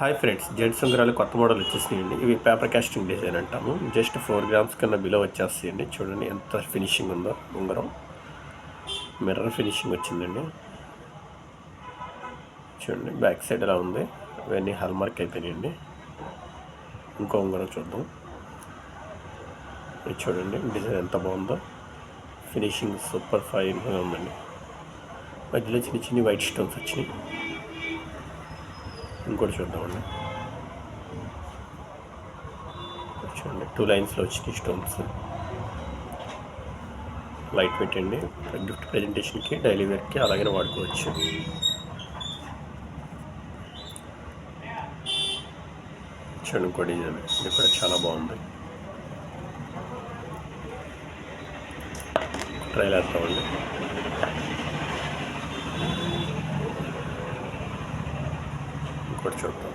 Hi friends, gents ఉంగరాలు కొత్త model వచ్చేసినాయండి. ఇవి పేపర్ కాస్టింగ్ డిజైన్ అంటాము. జస్ట్ 4 గ్రామ్స్ కన్నా బిలో వచ్చేస్తాయండి. చూడండి ఎంత ఫినిషింగ్ ఉందో. ఉంగరం మిర్రర్ ఫినిషింగ్ వచ్చిందండి. చూడండి బ్యాక్ సైడ్ ఎలా ఉంది. ఇవన్నీ హాల్మార్క్ అయిపోయినాయండి. ఇంకో ఉంగరం చూద్దాం. ఇది చూడండి డిజైన్ ఎంత బాగుందో. ఫినిషింగ్ సూపర్ ఫైన్గా ఉందండి. మధ్యలో చిన్న చిన్న వైట్ స్టోన్స్ వచ్చినాయి. ఇంకోటి చూద్దామండి. చూడండి 2 లైన్స్లో వచ్చినాయి స్టోన్స్. లైట్ వెయిట్ అండి. గిఫ్ట్ ప్రజెంటేషన్కి, డైలీ వేర్కి అలాగే వాడుకోవచ్చు. చూడండి ఇంకో డిజైన్, ఇది కూడా చాలా బాగుంది. ట్రైల్ వేస్తామండి. ఇంకోటి చూద్దాం.